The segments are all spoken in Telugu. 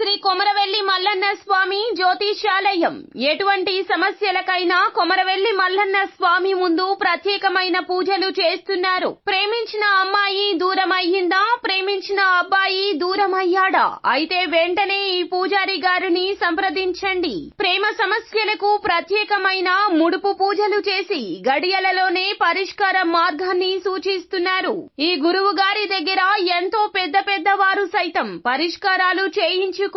శ్రీ కొమరవెల్లి మల్లన్న స్వామి జ్యోతిషాలయం. ఎటువంటి సమస్యలకైనా కొమరవెల్లి మల్లన్న స్వామి ముందు ప్రత్యేకమైన పూజలు చేస్తున్నారు. ప్రేమించిన అమ్మాయి దూరమయ్యిందా, ప్రేమించిన అబ్బాయి దూరమయ్యాడా? అయితే వెంటనే ఈ పూజారి గారిని సంప్రదించండి. ప్రేమ సమస్యలకు ప్రత్యేకమైన ముడుపు పూజలు చేసి గడియలలోనే పరిష్కార మార్గాన్ని సూచిస్తున్నారు. ఈ గురువు గారి దగ్గర ఎంతో పెద్ద వారు సైతం పరిష్కారాలు చేయించుకుంటున్నారు.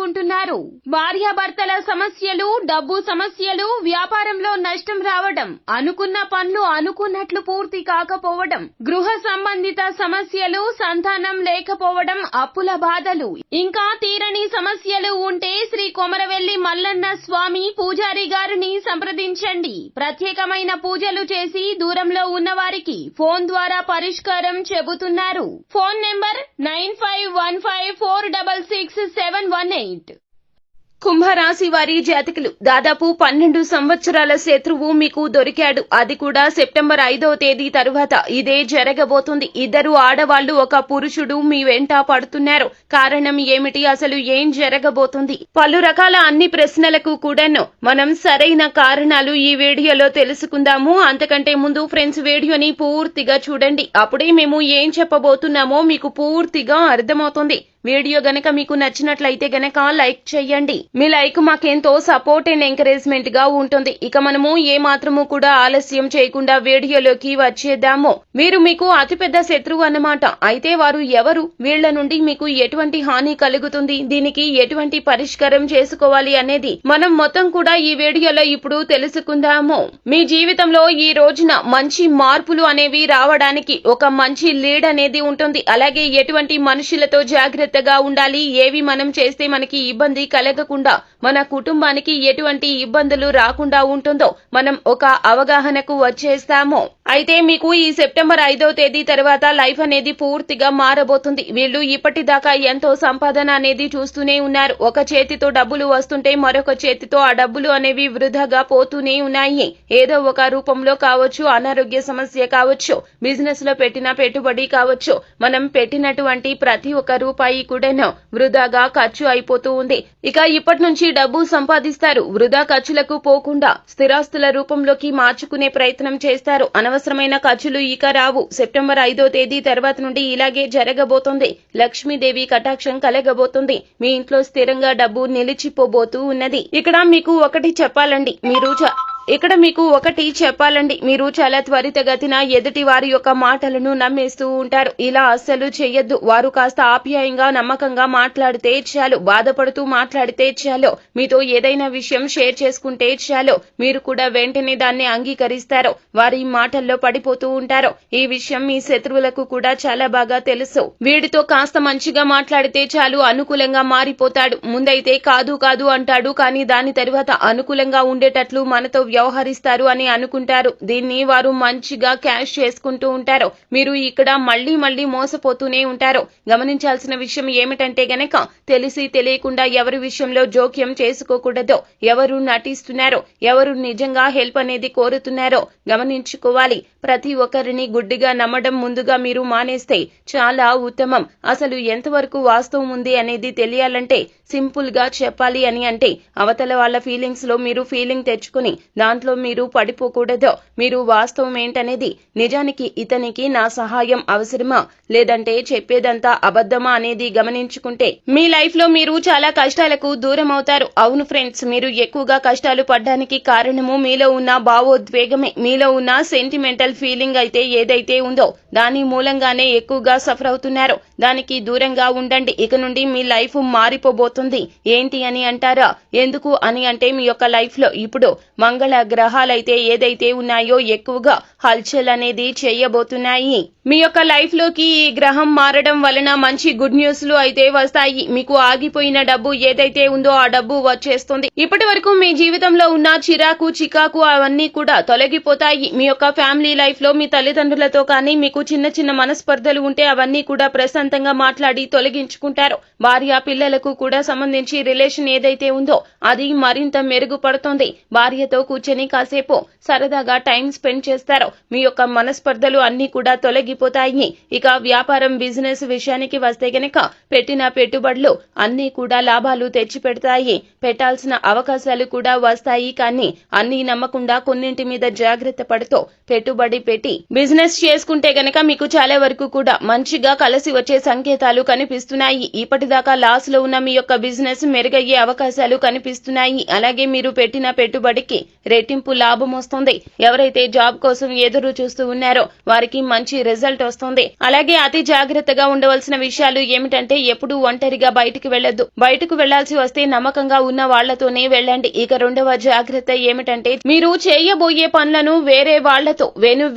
భార్యాభర్తల సమస్యలు, డబ్బు సమస్యలు, వ్యాపారంలో నష్టం రావడం, అనుకున్న పనులు అనుకున్నట్లు పూర్తి కాకపోవడం, గృహ సంబంధిత సమస్యలు, సంతానం లేకపోవడం, అప్పుల బాధలు, ఇంకా తీరని సమస్యలు ఉంటే శ్రీ కొమరవెల్లి మల్లన్న స్వామి పూజారి గారిని సంప్రదించండి. ప్రత్యేకమైన పూజలు చేసి దూరంలో ఉన్న వారికి ఫోన్ ద్వారా పరిష్కారం చెబుతున్నారు. Phone number 9515466718. కుంభరాశి వారి జాతకులు, దాదాపు 12 సంవత్సరాల శత్రువు మీకు దొరికాడు. అది కూడా సెప్టెంబర్ 5వ తేదీ తరువాత. ఇదే జరగబోతుంది. ఇద్దరు ఆడవాళ్లు, ఒక పురుషుడు మీ వెంట పడుతున్నారు. కారణం ఏమిటి? అసలు ఏం జరగబోతుంది? పలు రకాల అన్ని ప్రశ్నలకు కూడాను మనం సరైన కారణాలు ఈ వీడియోలో తెలుసుకుందాము. అంతకంటే ముందు ఫ్రెండ్స్, వీడియోని పూర్తిగా చూడండి. అప్పుడే మేము ఏం చెప్పబోతున్నామో మీకు పూర్తిగా అర్థమవుతుంది. వీడియో గనక మీకు నచ్చినట్లయితే గనక లైక్ చేయండి. మీ లైక్ మాకెంతో సపోర్ట్ అండ్ ఎంకరేజ్మెంట్ గా ఉంటుంది. ఇక మనము ఏ మాత్రము కూడా ఆలస్యం చేయకుండా వీడియోలోకి వచ్చేద్దాము. వీరు మీకు అతిపెద్ద శత్రువు అన్నమాట. అయితే వారు ఎవరు? వీళ్ల నుండి మీకు ఎటువంటి హాని కలుగుతుంది? దీనికి ఎటువంటి పరిష్కారం చేసుకోవాలి అనేది మనం మొత్తం కూడా ఈ వీడియోలో ఇప్పుడు తెలుసుకుందాము. మీ జీవితంలో ఈ రోజున మంచి మార్పులు అనేవి రావడానికి ఒక మంచి లీడ్ అనేది ఉంటుంది. అలాగే ఎటువంటి మనుషులతో జాగ్రత్తగా ఉండాలి, ఏవి మనం చేస్తే మనకి ఇబ్బంది కలగకుండా, మన కుటుంబానికి ఎటువంటి ఇబ్బందులు రాకుండా ఉంటుందో మనం ఒక అవగాహనకు వచ్చేస్తాము. అయితే మీకు ఈ సెప్టెంబర్ 5వ తేదీ తర్వాత లైఫ్ అనేది పూర్తిగా మారబోతుంది. వీళ్ళు ఇప్పటిదాకా ఎంతో సంపాదన అనేది చూస్తూనే ఉన్నారు. ఒక చేతితో డబ్బులు వస్తుంటే మరొక చేతితో ఆ డబ్బులు అనేవి వృధాగా పోతూనే ఉన్నాయి. ఏదో ఒక రూపంలో కావచ్చు, అనారోగ్య సమస్య కావచ్చు, బిజినెస్ లో పెట్టిన పెట్టుబడి కావచ్చు, మనం పెట్టినటువంటి ప్రతి ఒక్క రూపాయి కూడాను వృధాగా ఖర్చు అయిపోతూ ఉంది. ఇక ఇప్పటి నుంచి డబ్బు సంపాదిస్తారు. వృధా ఖర్చులకు పోకుండా స్థిరాస్తుల రూపంలోకి మార్చుకునే ప్రయత్నం చేస్తారు. అనవసరమైన ఖర్చులు ఇక రావు. సెప్టెంబర్ 5వ తేదీ తర్వాత నుండి ఇలాగే జరగబోతుంది. లక్ష్మీదేవి కటాక్షం కలగబోతుంది. మీ ఇంట్లో స్థిరంగా డబ్బు నిలిచిపోబోతూ ఉన్నది. ఇక్కడ మీకు ఒకటి చెప్పాలండి, మీరు చాలా త్వరితగతిన ఎదుటి వారి యొక్క మాటలను నమ్మేస్తూ ఉంటారు. ఇలా అస్సలు చెయ్యొద్దు. వారు కాస్త ఆప్యాయంగా, నమ్మకంగా మాట్లాడితే చాలు, బాధపడుతూ మాట్లాడితే చాలు, మీతో ఏదైనా విషయం షేర్ చేసుకుంటే చాలు, మీరు కూడా వెంటనే దాన్ని అంగీకరిస్తారు. వారి మాటల్లో పడిపోతూ ఉంటారు. ఈ విషయం మీ శత్రువులకు కూడా చాలా బాగా తెలుసు. వీడితో కాస్త మంచిగా మాట్లాడితే చాలు, అనుకూలంగా మారిపోతాడు. ముందైతే కాదు అంటాడు, కానీ దాని తరువాత అనుకూలంగా ఉండేటట్లు మనతో వ్యవహరిస్తారు అని అనుకుంటారు. దీన్ని వారు మంచిగా క్యాష్ చేసుకుంటూ ఉంటారు. మీరు ఇక్కడ మళ్లీ మోసపోతూనే ఉంటారు. గమనించాల్సిన విషయం ఏమిటంటే గనక, తెలిసి తెలియకుండా ఎవరి విషయంలో జోక్యం చేసుకోకూడదు. ఎవరు నటిస్తున్నారో, ఎవరు నిజంగా హెల్ప్ అనేది కోరుతున్నారో గమనించుకోవాలి. ప్రతి ఒక్కరిని గుడ్డిగా నమ్మడం ముందుగా మీరు మానేస్తే చాలా ఉత్తమం. అసలు ఎంతవరకు వాస్తవం ఉంది అనేది తెలియాలంటే సింపుల్ గా చెప్పాలి అని అంటే, అవతల వాళ్ళ ఫీలింగ్స్ లో మీరు ఫీలింగ్ తెచ్చుకుని దాంట్లో మీరు పడిపోకూడదు. మీరు వాస్తవం ఏంటనేది, నిజానికి ఇతనికి నా సహాయం అవసరమా, లేదంటే చెప్పేదంతా అబద్ధమా అనేది గమనించుకుంటే మీ లైఫ్ లో మీరు చాలా కష్టాలకు దూరం అవుతారు. అవును ఫ్రెండ్స్, మీరు ఎక్కువగా కష్టాలు పడ్డానికి కారణము మీలో ఉన్న భావోద్వేగమే. మీలో ఉన్న సెంటిమెంటల్ ఫీలింగ్ అయితే ఏదైతే ఉందో దాని మూలంగానే ఎక్కువగా సఫర్ అవుతున్నారు. దానికి దూరంగా ఉండండి. ఇక నుండి మీ లైఫ్ మారిపోబోతుంది. ఏంటి అని అంటారా? ఎందుకు అని అంటే, మీ యొక్క లైఫ్ లో ఇప్పుడు మంగళ గ్రహాలైతే ఏదైతే ఉన్నాయో ఎక్కువగా హల్చల్ అనేది చేయబోతున్నాయి. మీ యొక్క లైఫ్ లోకి ఈ గ్రహం మారడం వలన మంచి గుడ్ న్యూస్లు అయితే వస్తాయి. మీకు ఆగిపోయిన డబ్బు ఏదైతే ఉందో ఆ డబ్బు వచ్చేస్తుంది. ఇప్పటి వరకు మీ జీవితంలో ఉన్న చిరాకు, చికాకు అవన్నీ కూడా తొలగిపోతాయి. మీ యొక్క ఫ్యామిలీ లైఫ్ లో మీ తల్లిదండ్రులతో కానీ మీకు చిన్న మనస్పర్ధలు ఉంటే అవన్నీ కూడా ప్రశాంతంగా మాట్లాడి తొలగించుకుంటారు. భార్య పిల్లలకు కూడా సంబంధించి రిలేషన్ ఏదైతే ఉందో అది మరింత మెరుగుపడుతుంది. భార్యతో కూర్చొని కాసేపు సరదాగా టైం స్పెండ్ చేస్తారు. మీ యొక్క మనస్పర్ధలు అన్ని కూడా తొలగి తొలగిపోతాయి. ఇక వ్యాపారం బిజినెస్ విషయానికి వస్తే గనక పెట్టిన పెట్టుబడులు అన్ని కూడా లాభాలు తెచ్చి పెడతాయి. పెట్టాల్సిన అవకాశాలు కూడా వస్తాయి. కానీ అన్ని నమ్మకుండా కొన్నింటి మీద జాగ్రత్త పడుతూ పెట్టుబడి పెట్టి బిజినెస్ చేసుకుంటే గనక మీకు చాలా వరకు కూడా మంచిగా కలిసి వచ్చే సంకేతాలు కనిపిస్తున్నాయి. ఇప్పటిదాకా లాస్ లో ఉన్న మీ యొక్క బిజినెస్ మెరుగయ్యే అవకాశాలు కనిపిస్తున్నాయి. అలాగే మీరు పెట్టిన పెట్టుబడికి రెట్టింపు లాభం వస్తుంది. ఎవరైతే జాబ్ కోసం ఎదురు చూస్తూ ఉన్నారో వారికి మంచి రిజల్ట్ వస్తుంది. అలాగే అతి జాగ్రత్తగా ఉండవలసిన విషయాలు ఏమిటంటే ఎప్పుడూ ఒంటరిగా బయటికి వెళ్లొద్దు. బయటకు వెళ్లాల్సి వస్తే నమ్మకంగా ఉన్న వాళ్లతోనే వెళ్ళండి. ఇక రెండవ జాగ్రత్త ఏమిటంటే మీరు చేయబోయే పనులను వేరే వాళ్లతో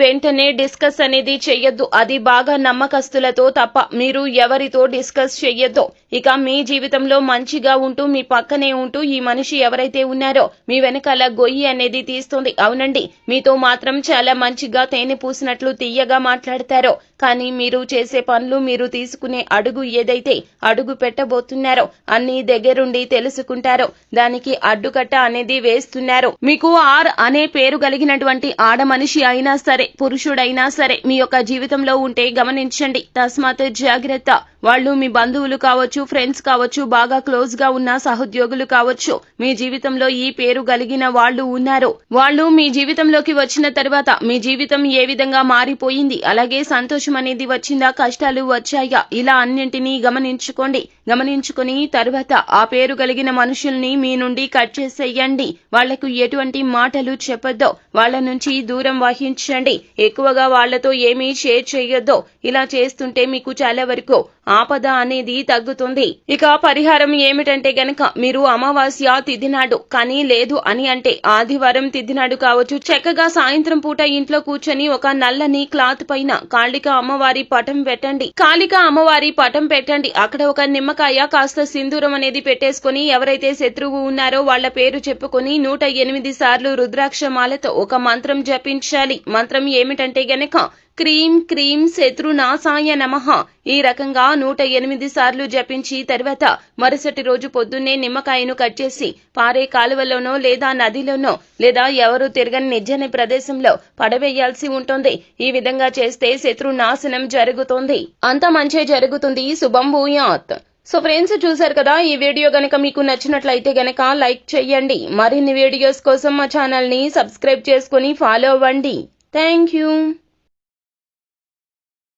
వెంటనే డిస్కస్ అనేది చెయ్యొద్దు. అది బాగా నమ్మకస్తులతో తప్ప మీరు ఎవరితో డిస్కస్ చెయ్యొద్దు. ఇక మీ జీవితంలో మంచిగా ఉంటూ మీ పక్కనే ఉంటూ ఈ మనిషి ఎవరైతే ఉన్నారో మీ వెనకాల గొయ్యి అనేది తీస్తుంది. అవునండి, మీతో మాత్రం చాలా మంచిగా తేనె పూసినట్లు తీయగా మాట్లాడతారో కానీ మీరు చేసే పనులు మీరు తీసుకునే అడుగు ఏదైతే అడుగు పెట్టబోతున్నారో అన్ని దగ్గరుండి తెలుసుకుంటారో దానికి అడ్డుకట్ట అనేది వేస్తున్నారు. మీకు ఆర్ అనే పేరు కలిగినటువంటి ఆడ మనిషి అయినా సరే పురుషుడైనా సరే మీ యొక్క జీవితంలో ఉంటే గమనించండి. తస్మాత్ జాగ్రత్త. వాళ్ళు మీ బంధువులు కావచ్చు, ఫ్రెండ్స్ కావచ్చు, బాగా క్లోజ్ గా ఉన్న సహోద్యోగులు కావచ్చు. మీ జీవితంలో ఈ పేరు కలిగిన వాళ్ళు ఉన్నారు. వాళ్ళు మీ జీవితంలోకి వచ్చిన తర్వాత మీ జీవితం ఏ విధంగా మారిపోయింది, అలాగే సంతోషం అనేది వచ్చిందా, కష్టాలు వచ్చాయా, ఇలా అన్నింటినీ గమనించుకొని తర్వాత ఆ పేరు కలిగిన మనుషుల్ని మీ నుండి కట్ చేసేయండి. వాళ్లకు ఎటువంటి మాటలు చెప్పొద్దో, వాళ్ల నుంచి దూరం వహించండి. ఎక్కువగా వాళ్లతో ఏమీ షేర్ చేయొద్దో. ఇలా చేస్తుంటే మీకు చాలా వరకు ఆపద అనేది తగ్గుతుంది. ఇక పరిహారం ఏమిటంటే గనక మీరు అమావాస్య తిథి నాడు కానీ లేదు అని అంటే ఆదివారం తిథి నాడు కావచ్చు, చక్కగా సాయంత్రం పూట ఇంట్లో కూర్చొని ఒక నల్లని క్లాత్ పైన కాళికా అమ్మవారి పటం పెట్టండి. అక్కడ ఒక నిమ్మకాయ కాస్త సింధూరం అనేది పెట్టేసుకుని ఎవరైతే శత్రువు ఉన్నారో వాళ్ల పేరు చెప్పుకొని 108 సార్లు రుద్రాక్షమాలతో ఒక మంత్రం జపించాలి. మంత్రం ఏమిటంటే గనక క్రీం క్రీం శత్రునాశాయ నమః. ఈ రకంగా 108 సార్లు జపించి తర్వాత మరుసటి రోజు పొద్దున్నే నిమ్మకాయను కట్ చేసి పారే కాలువలోనో లేదా నదిలోనో లేదా ఎవరు తిరగని నిర్జన ప్రదేశంలో పడవేయాల్సి ఉంటుంది. ఈ విధంగా చేస్తే శత్రునాశనం జరుగుతుంది. అంత మంచే జరుగుతుంది. శుభం భూయాత్. సో ఫ్రెండ్స్, చూసారు కదా, ఈ వీడియో గనక మీకు నచ్చినట్లయితే గనక లైక్ చేయండి. మరిన్ని వీడియోస్ కోసం మా ఛానల్ ని సబ్స్క్రైబ్ చేసుకుని ఫాలో అవ్వండి. Thank you.